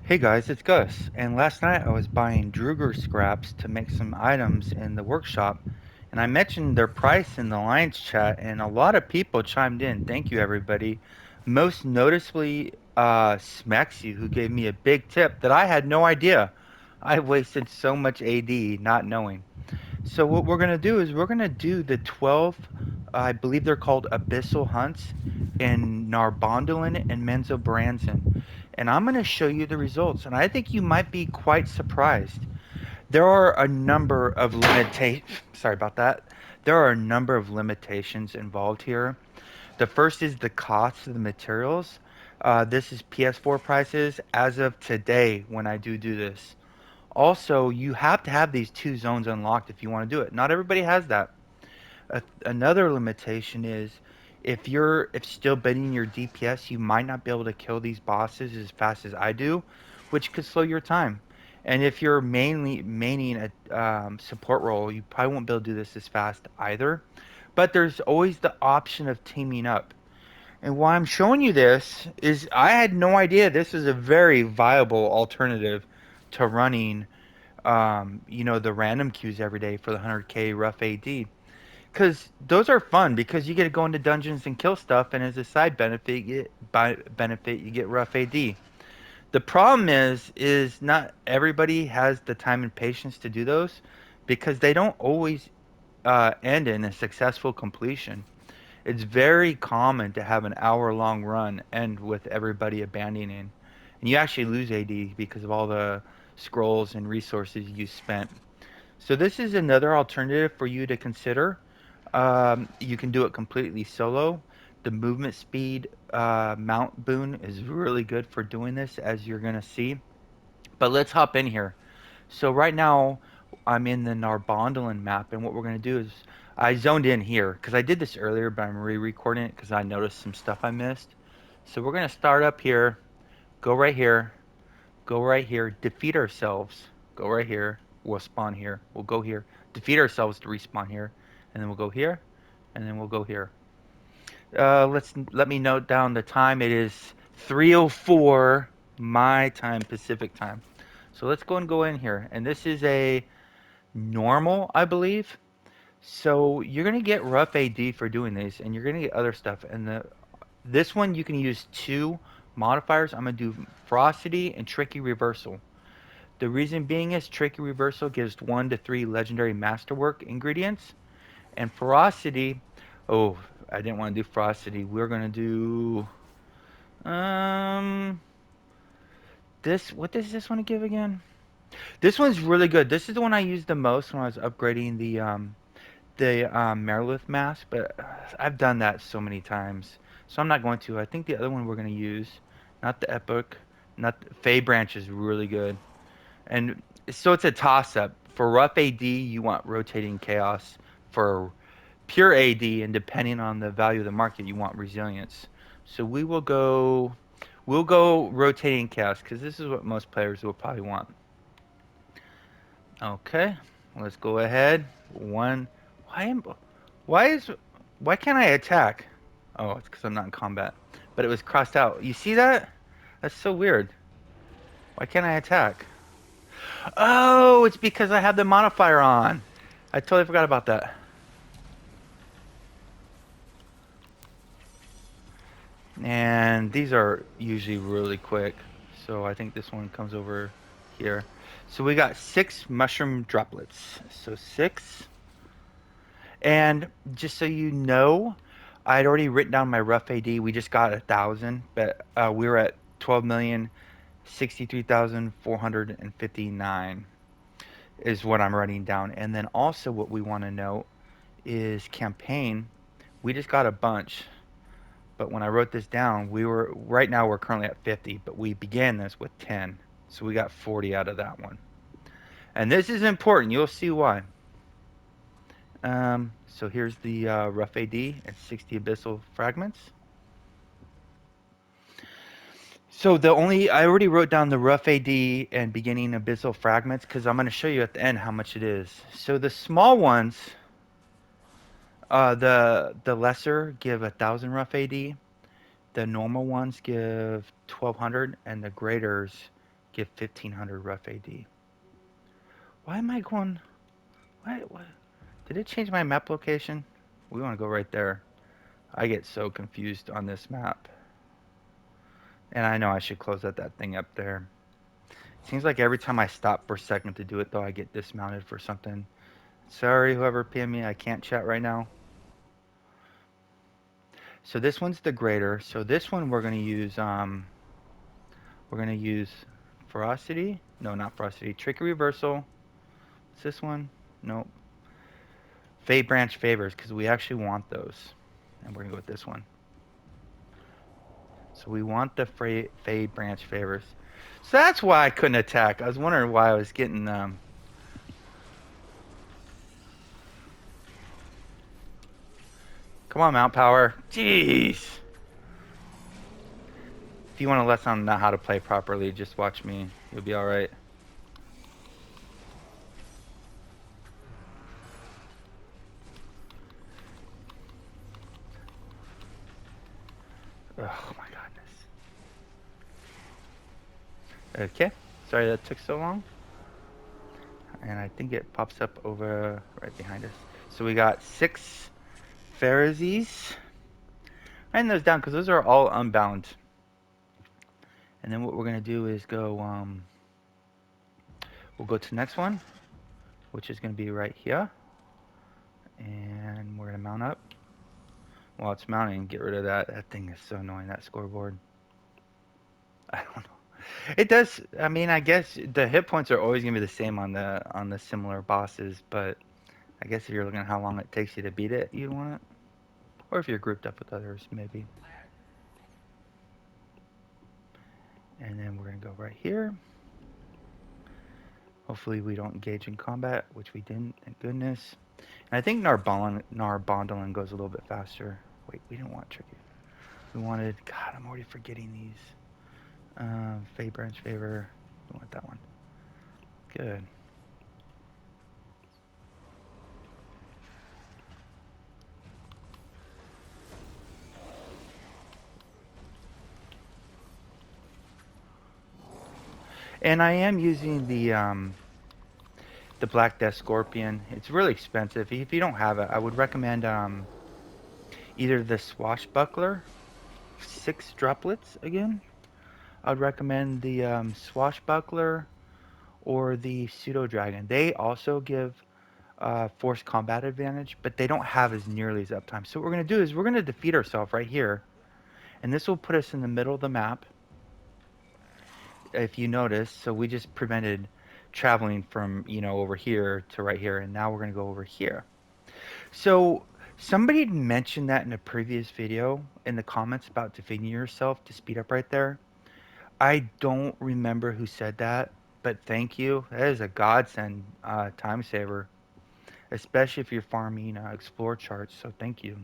Hey guys, it's Gus, and last night I was buying Druger scraps to make some items in the workshop, and I mentioned their price in the Lions chat, and a lot of people chimed in. Thank you, everybody. Most noticeably, Smexy, who gave me a big tip that I had no idea. I wasted so much AD not knowing. So what we're gonna do is we're gonna do the 12, I believe they're called Abyssal hunts in Narbondellyn and Menzoberranzan, and I'm gonna show you the results, and I think you might be quite surprised. There are a number of Sorry about that. There are a number of limitations involved here. The first is the cost of the materials. This is PS4 prices as of today when I do this. Also, you have to have these two zones unlocked if you want to do it. Not everybody has that. Another limitation is if still bending your DPS, you might not be able to kill these bosses as fast as I do, which could slow your time. And if you're mainly maining a support role, you probably won't be able to do this as fast either. But there's always the option of teaming up. And why I'm showing you this is I had no idea this is a very viable alternative to running the random queues every day for the 100k rough AD. Because those are fun because you get to go into dungeons and kill stuff, and as a side benefit, you get rough AD. The problem is not everybody has the time and patience to do those because they don't always end in a successful completion. It's very common to have an hour-long run end with everybody abandoning, and you actually lose AD because of all the scrolls and resources you spent. So this is another alternative for you to consider. You can do it completely solo. The movement speed mount boon is really good for doing this, as you're gonna see. But let's hop in here. So right now, I'm in the Narbondellyn map, and what we're gonna do is I zoned in here because I did this earlier, but I'm re-recording it because I noticed some stuff I missed. So we're gonna start up here, go right here, go right here, defeat ourselves, go right here, we'll spawn here, we'll go here, defeat ourselves to respawn here, and then we'll go here, and then we'll go here. Let me note down the time. It is 3:04 my time, Pacific time. So let's go in here, and this is a normal, I believe. So you're gonna get rough AD for doing these, and you're gonna get other stuff. And this one you can use two modifiers. I'm gonna do ferocity and tricky reversal. The reason being is tricky reversal gives 1 to 3 legendary masterwork ingredients, and ferocity. Oh, I didn't want to do ferocity. We're gonna do um this. What does this one give again? This one's really good. This is the one I used the most when I was upgrading the Merilith mask, but I've done that so many times, so I'm not going to. I think the other one we're gonna use, not the epic, not the Fey branch is really good. And so it's a toss up. For rough AD, you want rotating chaos. For pure AD, and depending on the value of the market, you want resilience. So we'll go rotating chaos because this is what most players will probably want. Okay, let's go ahead. One, why am, why is, why can't I attack? Oh, it's because I'm not in combat. But it was crossed out. You see that? That's so weird. Why can't I attack? Oh, it's because I have the modifier on. I totally forgot about that. And these are usually really quick. So I think this one comes over here. So we got 6 mushroom droplets. So 6. And just so you know, I'd already written down my rough AD. We just got 1,000, but we were at 12,063,459 is what I'm writing down. And then also what we want to know is campaign. We just got a bunch. But when I wrote this down, right now we're currently at 50, but we began this with 10. So we got 40 out of that one. And this is important. You'll see why. So here's the rough AD and 60 abyssal fragments. So I already wrote down the rough AD and beginning abyssal fragments because I'm going to show you at the end how much it is. So the small ones, the lesser give 1,000 rough AD. The normal ones give 1,200, and the graders Give 1500 rough AD. Why am I going... What? Did it change my map location? We want to go right there. I get so confused on this map. And I know I should close that thing up there. Seems like every time I stop for a second to do it, though, I get dismounted for something. Sorry, whoever PM'd me, I can't chat right now. So this one's the greater. So this one we're gonna use ferocity. No, not ferocity. Tricky reversal. What's this one? Nope. Fade branch favors, because we actually want those. And we're gonna go with this one. So we want the fade branch favors. So that's why I couldn't attack. I was wondering why I was getting Come on, Mount Power. Jeez. If you want to lesson on how to play properly, just watch me. You'll be alright. Oh my goodness. Okay. Sorry that took so long. And I think it pops up over right behind us. So we got 6 Pharisees. Writing those down because those are all unbound. And then what we're going to do is go, we'll go to the next one, which is going to be right here. And we're going to mount up. While it's mounting, get rid of that. That thing is so annoying, that scoreboard. I don't know. It does, I mean, I guess the hit points are always going to be the same on the similar bosses, but I guess if you're looking at how long it takes you to beat it, you'd want it. Or if you're grouped up with others, maybe. And then we're going to go right here. Hopefully we don't engage in combat, which we didn't, thank goodness. And I think Narbondellyn goes a little bit faster. Wait, we didn't want tricky. We wanted, God, I'm already forgetting these. Fade branch favor. We want that one. Good. And I am using the Black Death Scorpion. It's really expensive. If you don't have it, I would recommend either the Swashbuckler, 6 droplets again. I'd recommend the Swashbuckler or the Pseudo Dragon. They also give forced combat advantage, but they don't have as nearly as uptime. So what we're going to do is we're going to defeat ourselves right here. And this will put us in the middle of the map. If you notice, so we just prevented traveling from, over here to right here, and now we're going to go over here. So somebody mentioned that in a previous video in the comments about defeating yourself to speed up right there. I don't remember who said that, but thank you. That is a godsend time saver, especially if you're farming explore charts, so thank you.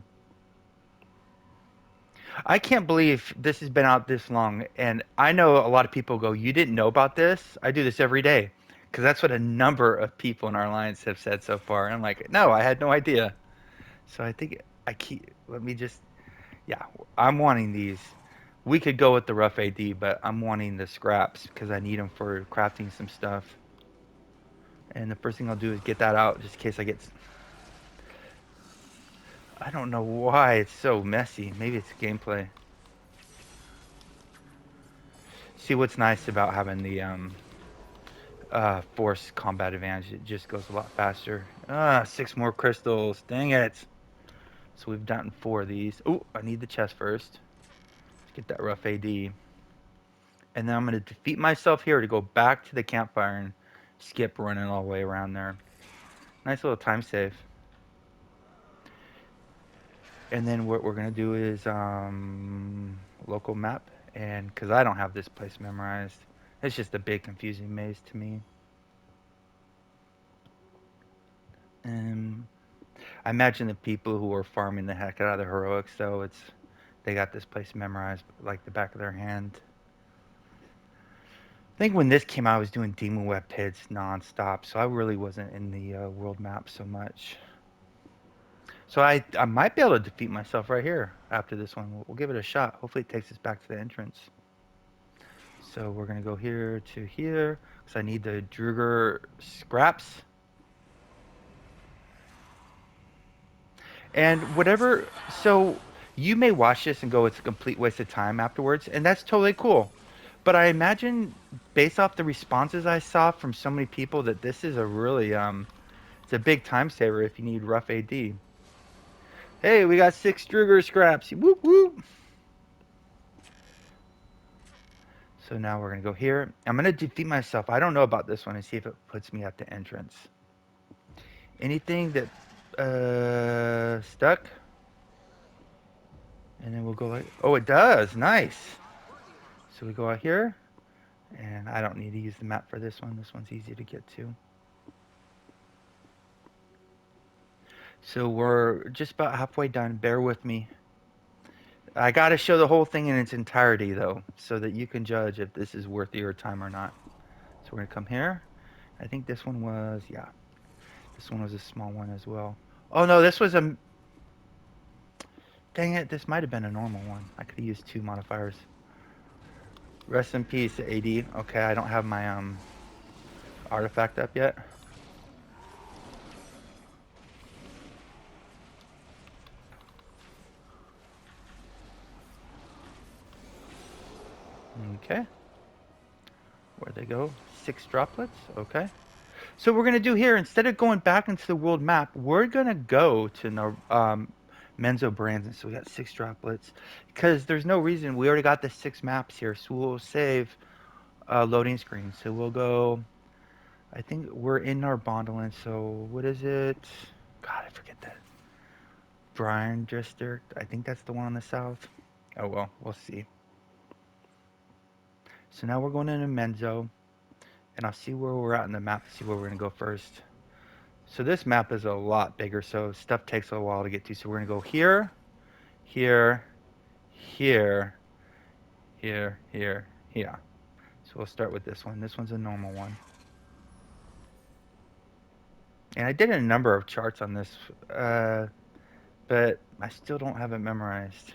I can't believe this has been out this long, and I know a lot of people go, you didn't know about this? I do this every day, because that's what a number of people in our alliance have said so far. And I'm like, no, I had no idea. So I think let me just, yeah, I'm wanting these. We could go with the rough AD, but I'm wanting the scraps, because I need them for crafting some stuff. And the first thing I'll do is get that out, just in case I get... I don't know why it's so messy. Maybe it's gameplay. See, what's nice about having the force combat advantage, it just goes a lot faster. 6 more crystals, dang it. So we've done 4 of these. Oh, I need the chest first. Let's get that rough AD. And then I'm going to defeat myself here to go back to the campfire and skip running all the way around there. Nice little time save. And then what we're going to do is local map. And because I don't have this place memorized, it's just a big confusing maze to me. I imagine the people who are farming the heck out of the heroics, though, they got this place memorized like the back of their hand. I think when this came out, I was doing Demon Web pits non-stop, so I really wasn't in the world map so much. So I might be able to defeat myself right here after this one. We'll give it a shot. Hopefully it takes us back to the entrance. So we're going to go here to here because I need the Druger scraps. And whatever, so you may watch this and go, it's a complete waste of time afterwards, and that's totally cool. But I imagine, based off the responses I saw from so many people, that this is a really, it's a big time saver if you need rough AD. Hey, we got 6 Druger scraps. Whoop whoop. So now we're gonna go here. I'm gonna defeat myself. I don't know about this one and see if it puts me at the entrance. Anything that stuck, and then we'll go like, oh, it does. Nice. So we go out here, and I don't need to use the map for this one. This one's easy to get to. So we're just about halfway done. Bear with me. I got to show the whole thing in its entirety, though, so that you can judge if this is worth your time or not. So we're going to come here. I think this one was, yeah. This one was a small one as well. Oh, no, this was a... Dang it, this might have been a normal one. I could have used 2 modifiers. Rest in peace, AD. Okay, I don't have my artifact up yet. Okay. Where'd they go? 6 droplets? Okay. So we're going to do here, instead of going back into the world map, we're going to go to Menzoberranzan. So we got 6 droplets. Because there's no reason. We already got the 6 maps here. So we'll save loading screen. So we'll go... I think we're in Narbondellyn. So what is it? God, I forget that. Bryan District. I think that's the one on the south. Oh, well. We'll see. So now we're going into Menzo. And I'll see where we're at in the map to see where we're going to go first. So this map is a lot bigger, so stuff takes a while to get to. So we're going to go here, here, here, here, here, here. So we'll start with this one. This one's a normal one. And I did a number of charts on this, but I still don't have it memorized.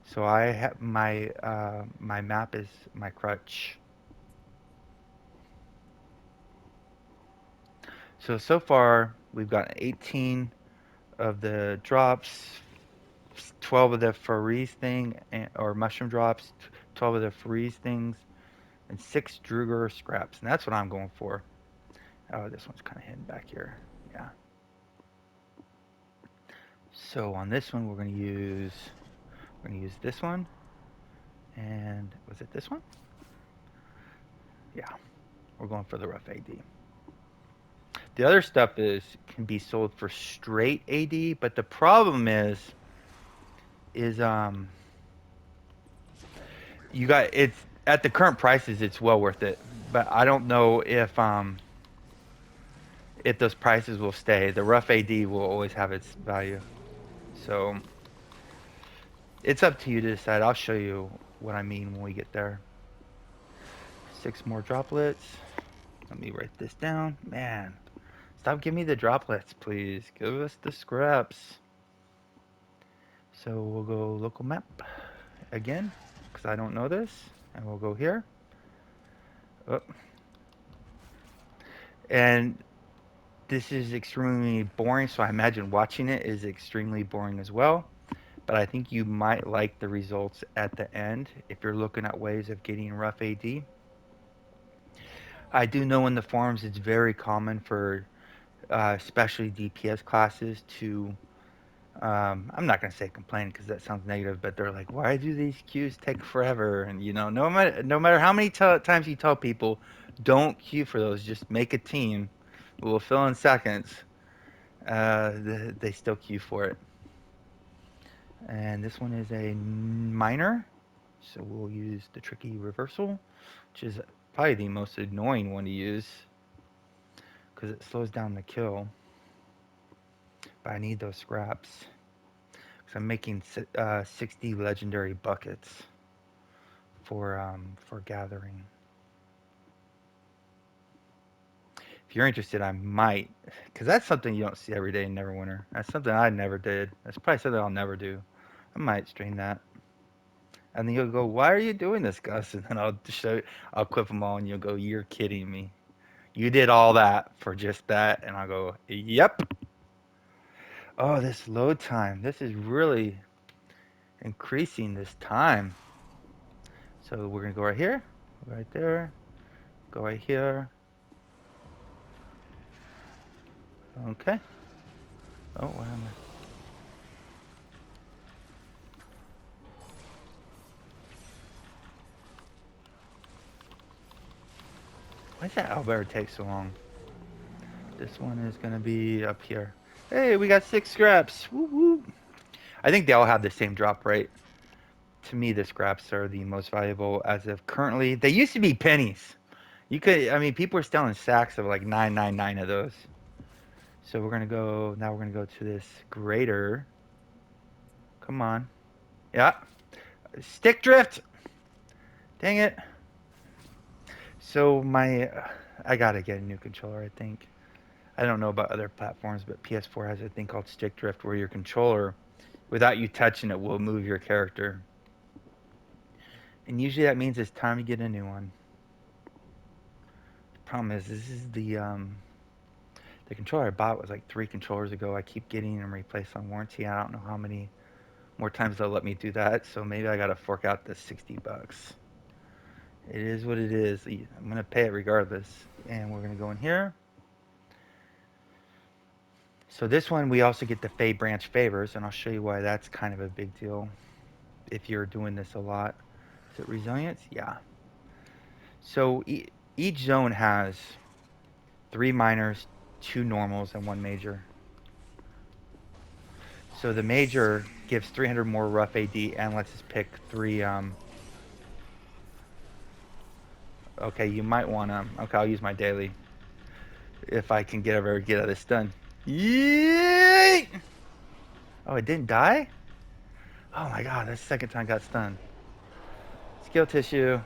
So I have my my map is my crutch. So far we've got 18 of the drops, 12 of the freeze thing, or mushroom drops, 12 of the freeze things, and 6 Druger scraps. And that's what I'm going for. Oh, this one's kind of hidden back here. Yeah. So on this one, we're going to use this one. And was it this one? Yeah. We're going for the rough AD. The other stuff can be sold for straight AD, but the problem is you got it's at the current prices it's well worth it. But I don't know if those prices will stay. The rough AD will always have its value. So it's up to you to decide. I'll show you what I mean when we get there. 6 more droplets. Let me write this down. Man, stop giving me the droplets, please. Give us the scraps. So we'll go local map again, because I don't know this. And we'll go here. Oh. And this is extremely boring, so I imagine watching it is extremely boring as well. But I think you might like the results at the end if you're looking at ways of getting rough AD. I do know in the forums it's very common for especially DPS classes to, I'm not going to say complain because that sounds negative, but they're like, why do these queues take forever? And you know, no matter how many times you tell people, don't queue for those, just make a team. We'll fill in seconds. They still queue for it. And this one is a minor, so we'll use the tricky reversal, which is probably the most annoying one to use because it slows down the kill. But I need those scraps because I'm making 60 legendary buckets for gathering. If you're interested, I might, because that's something you don't see every day in Neverwinter. That's something I never did. That's probably something I'll never do. I might stream that. And then you'll go, "Why are you doing this, Gus?" And then I'll equip them all, and you'll go, "You're kidding me. You did all that for just that?" And I'll go, "Yep." Oh, this load time. This is really increasing this time. So we're gonna go right here, right there, go right here. Okay. Oh, what am I? Why does that elevator take so long? This one is gonna be up here. Hey, we got 6 scraps. Woo woo. I think they all have the same drop rate. To me, the scraps are the most valuable as of currently. They used to be pennies. You could, I mean, people are selling sacks of like 999 of those. So we're gonna go, now we're gonna go to this grater. Come on. Yeah. Stick drift. Dang it. So I gotta get a new controller, I think. I don't know about other platforms, but PS4 has a thing called stick drift where your controller, without you touching it, will move your character. And usually that means it's time to get a new one. The problem is, this is the controller I bought was like 3 controllers ago. I keep getting them replaced on warranty. I don't know how many more times they'll let me do that, so maybe I gotta fork out the $60. It is what it is. I'm gonna pay it regardless. And we're gonna go in here. So this one we also get the Fey branch favors, and I'll show you why that's kind of a big deal if you're doing this a lot. Is it resilience? Yeah. So each zone has 3 minors, 2 normals, and 1 major. So the major gives 300 more rough AD and lets us pick 3. Okay, you might want to. Okay, I'll use my daily if I can get out of this done. Yeet! Oh, it didn't die? Oh my god, that's the second time I got stunned. Skill tissue.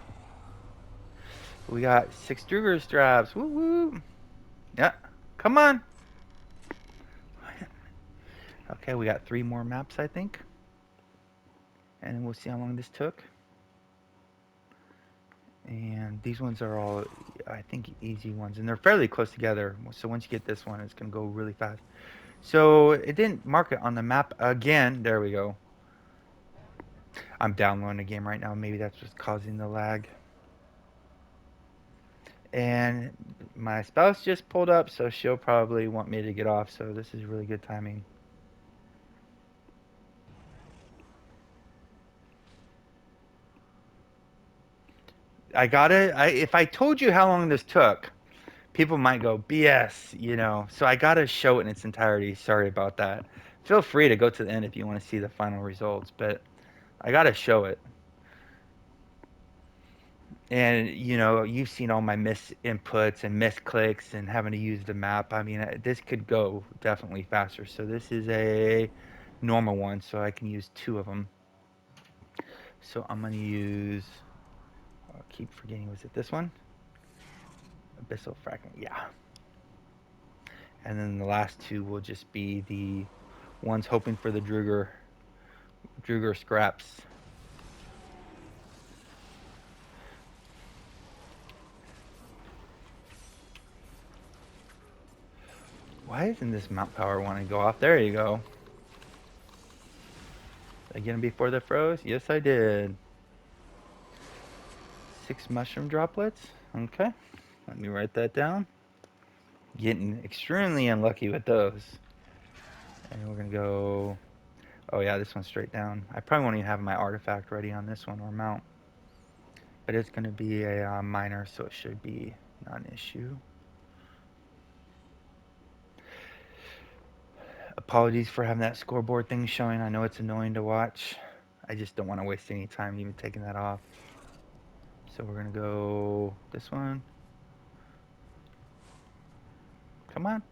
We got 6 Druger straps. Woo woo. Yeah, come on. Okay, we got 3 more maps, I think. And then we'll see how long this took. And these ones are all, I think, easy ones. And they're fairly close together. So once you get this one, it's going to go really fast. So it didn't mark it on the map again. There we go. I'm downloading the game right now. Maybe that's what's causing the lag. And my spouse just pulled up, so she'll probably want me to get off. So this is really good timing. If I told you how long this took, people might go BS, you know. So I gotta show it in its entirety. Sorry about that. Feel free to go to the end if you want to see the final results, but I gotta show it. And you know, you've seen all my miss inputs and miss clicks and having to use the map. I mean, this could go definitely faster. So this is a normal one, so I can use 2 of them. So I'm gonna use. I keep forgetting. Was it this one? Abyssal fragment. Yeah. And then the last 2 will just be the ones hoping for the Druger scraps. Why isn't this mount power want to go off? There you go. Did I get him before they froze? Yes, I did. 6 mushroom droplets. Okay. Let me write that down. Getting extremely unlucky with those. And we're going to go... Oh yeah, this one's straight down. I probably won't even have my artifact ready on this one or mount. But it's going to be a minor, so it should be not an issue. Apologies for having that scoreboard thing showing. I know it's annoying to watch. I just don't want to waste any time even taking that off. So we're going to go this one. Come on.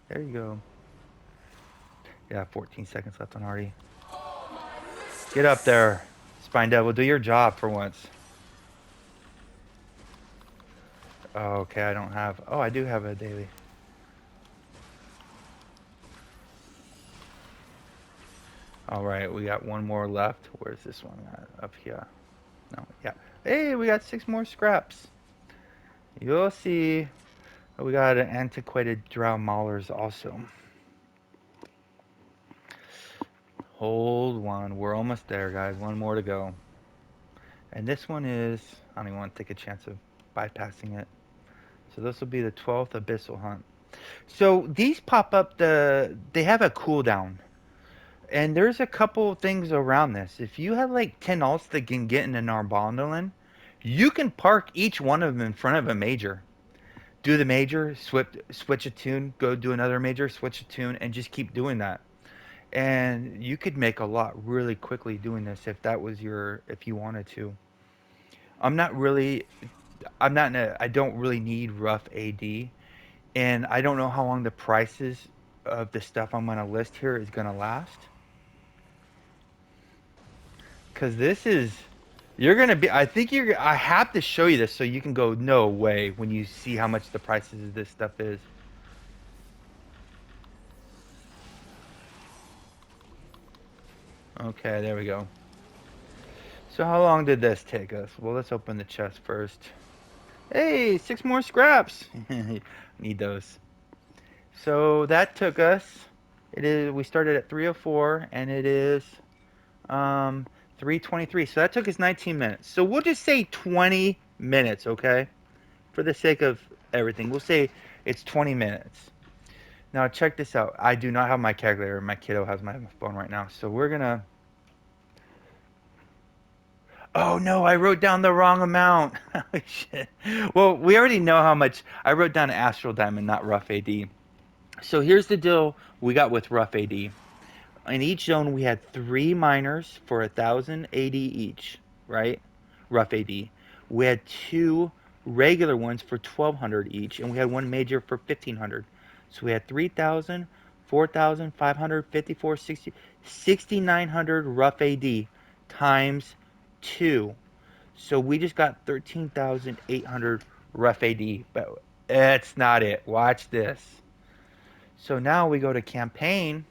There you go. Yeah, 14 seconds left on Artie. Get up there, Spine Devil. Do your job for once. Oh, okay, I don't have... Oh, I do have a daily. Alright, we got 1 more left. Where's this one at? Up here. No, yeah. Hey, we got 6 more scraps. You'll see. We got an antiquated drow maulers also. Hold one. We're almost there, guys. One more to go. And this one is, I don't even want to take a chance of bypassing it. So this will be the 12th Abyssal hunt. So these pop up they have a cooldown. And there's a couple things around this. If you have like 10 alts that can get into Narbondellyn, you can park each one of them in front of a major. Do the major, switch a tune, go do another major, switch a tune, and just keep doing that. And you could make a lot really quickly doing this if you wanted to. I'm not really, I don't really need rough AD, and I don't know how long the prices of the stuff I'm gonna list here is gonna last. Cause this is, you're gonna be, I have to show you this so you can go, no way, when you see how much the prices of this stuff is. Okay, there we go. So how long did this take us? Well, let's open the chest first. Hey, 6 more scraps. Need those. So that took us. We started at 304 and it is 323. So that took us 19 minutes. So we'll just say 20 minutes, okay? For the sake of everything, we'll say it's 20 minutes. Now check this out. I do not have my calculator. My kiddo has my phone right now. So we're gonna. Oh no, I wrote down the wrong amount. Holy shit. Well, we already know how much. I wrote down Astral Diamond, not Rough AD. So here's the deal we got with Rough AD. In each zone, we had 3 miners for 1,000 AD each, right? Rough AD. We had 2 regular ones for 1,200 each, and we had 1 major for 1,500. So we had 3,000, 4,000, 500, 54, 60, 6,900 rough AD times 2. So we just got 13,800 rough AD, but that's not it. Watch this. So now we go to campaign,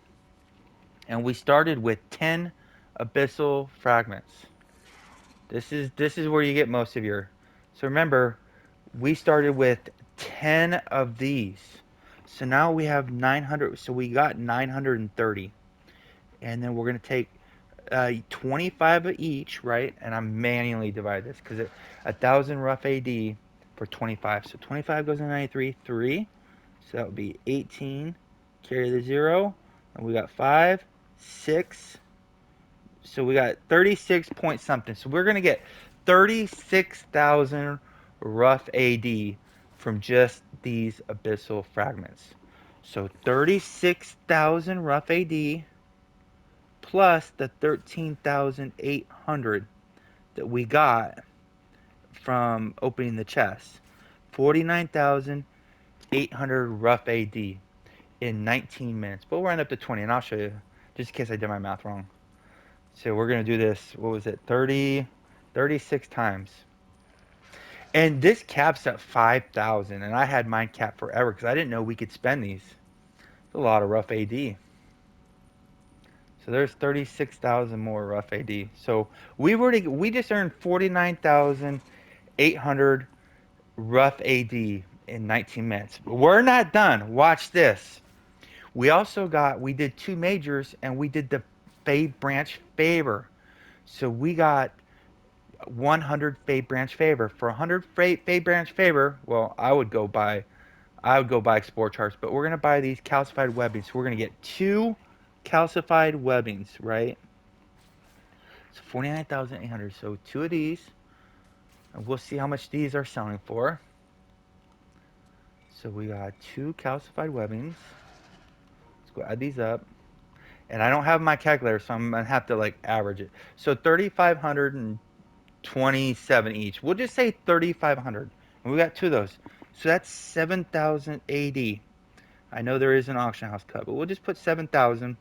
and we started with 10 abyssal fragments. This is where you get most of your. So remember, we started with 10 of these. So now we have 900. So we got 930, and then we're gonna take 25 of each, right? And I'm manually divide this because 1,000 rough AD for 25. So 25 goes to 93, 3. So that would be 18. Carry the 0. And we got 5, 6. So we got 36 point something. So we're going to get 36,000 rough AD from just these abyssal fragments. So 36,000 rough AD plus the 13,800 that we got from opening the chest. 49,800 rough AD in 19 minutes. But we'll end up to 20, and I'll show you, just in case I did my math wrong. So we're going to do this, what was it, 36 times. And this caps at 5,000, and I had mine capped forever because I didn't know we could spend these. It's a lot of rough AD. So there's 36,000 more rough AD. So we just earned 49,800 rough AD in 19 minutes. But we're not done. Watch this. We did 2 majors, and we did the Fade Branch Favor. So we got 100 Fade Branch Favor. For 100 Fade Branch Favor, well, I would go buy Explorer Charts, but we're gonna buy these calcified webbings. So we're gonna get 2 calcified webbings, right? So 49,800. So 2 of these, and we'll see how much these are selling for. So we got 2 calcified webbings. Let's go add these up. And I don't have my calculator, so I'm gonna have to like average it. So 3,527 each. We'll just say 3,500, and we got 2 of those. So that's 7,000 AD. I know there is an auction house cut, but we'll just put 7,000.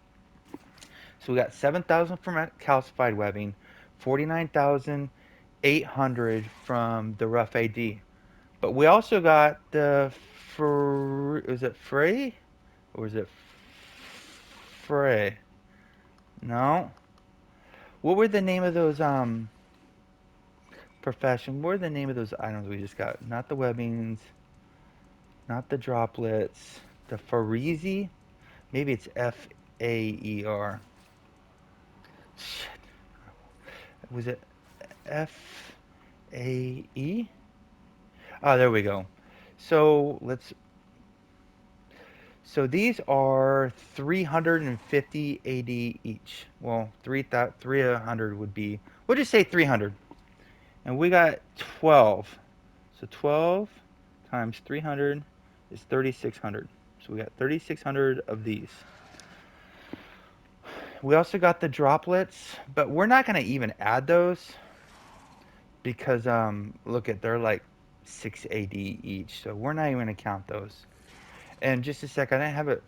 So we got 7,000 from calcified webbing, 49,800 from the rough AD. But we also got is it Frey? Or is it Frey? No. What were the name of those profession. What are the name of those items we just got? Not the webbings, not the droplets. The Farizi? Maybe it's Faer. Shit. Was it Fae? Oh, there we go. So let's. So these are 350 AD each. Well, 300 would be. We'll just say 300. And we got 12. So 12 times 300 is 3,600. So we got 3,600 of these. We also got the droplets, but we're not going to even add those because look at they're like 6 AD each. So we're not even going to count those. And just a sec, I didn't have it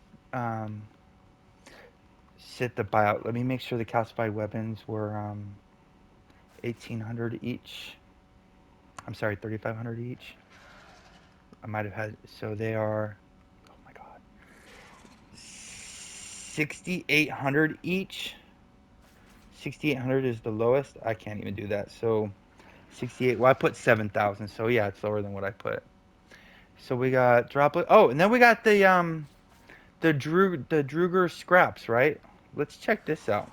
sit the buyout. Let me make sure the calcified weapons were 1,800 each. I'm sorry, 3,500 each. I might have had, so they are, oh my god, 6,800 each. 6,800 is the lowest. I can't even do that. So 68. Well, I put 7,000. So yeah, it's lower than what I put. So we got droplet. Oh, and then we got the Druger scraps, right? Let's check this out.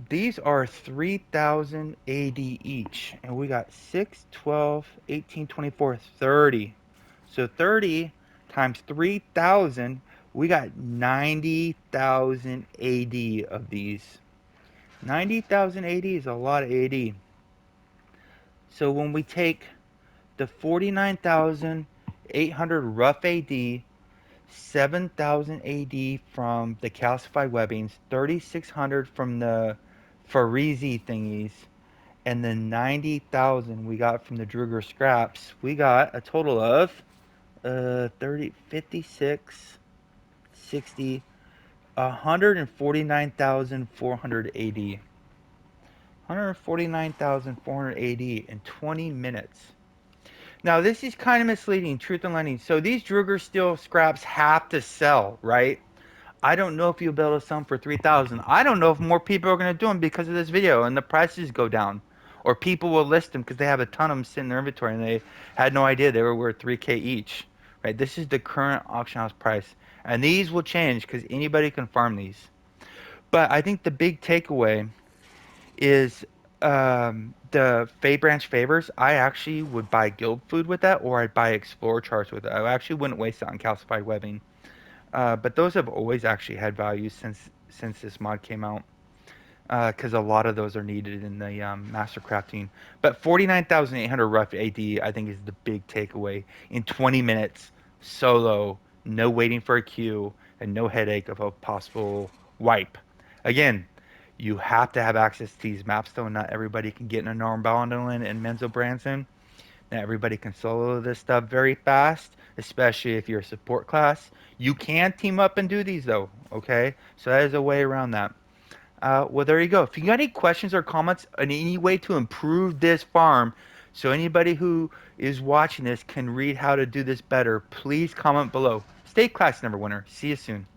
These are 3,000 AD each, and we got 6, 12, 18, 24, 30. So 30 times 3,000, we got 90,000 AD of these. 90,000 AD is a lot of AD. So when we take the 49,800 rough AD, 7,000 AD from the calcified webbings, 3,600 from the Farizi thingies, and then 90,000 we got from the Druger scraps, we got a total of 30, 56, 60, 149,400 AD. 149,400 AD in 20 minutes. Now, this is kind of misleading, truth and lending. So these Druger steel scraps have to sell, right? I don't know if you'll be able to sell them for 3,000. I don't know if more people are going to do them because of this video and the prices go down. Or people will list them because they have a ton of them sitting in their inventory and they had no idea they were worth 3K each. Right? This is the current auction house price. And these will change because anybody can farm these. But I think the big takeaway is the Fey Branch Favors. I actually would buy guild food with that, or I'd buy Explorer charts with it. I actually wouldn't waste it on calcified webbing. But those have always actually had value since this mod came out, because a lot of those are needed in the master crafting. But 49,800 rough AD, I think, is the big takeaway. In 20 minutes, solo, no waiting for a queue, and no headache of a possible wipe. Again, you have to have access to these maps, though. Not everybody can get in a Narbondellyn and Menzoberranzan. Not everybody can solo this stuff very fast, especially if you're a support class. You can team up and do these, though, okay? So that is a way around that. Well, there you go. If you got any questions or comments on any way to improve this farm, so anybody who is watching this can read how to do this better, please comment below. Stay classy, Neverwinter. See you soon.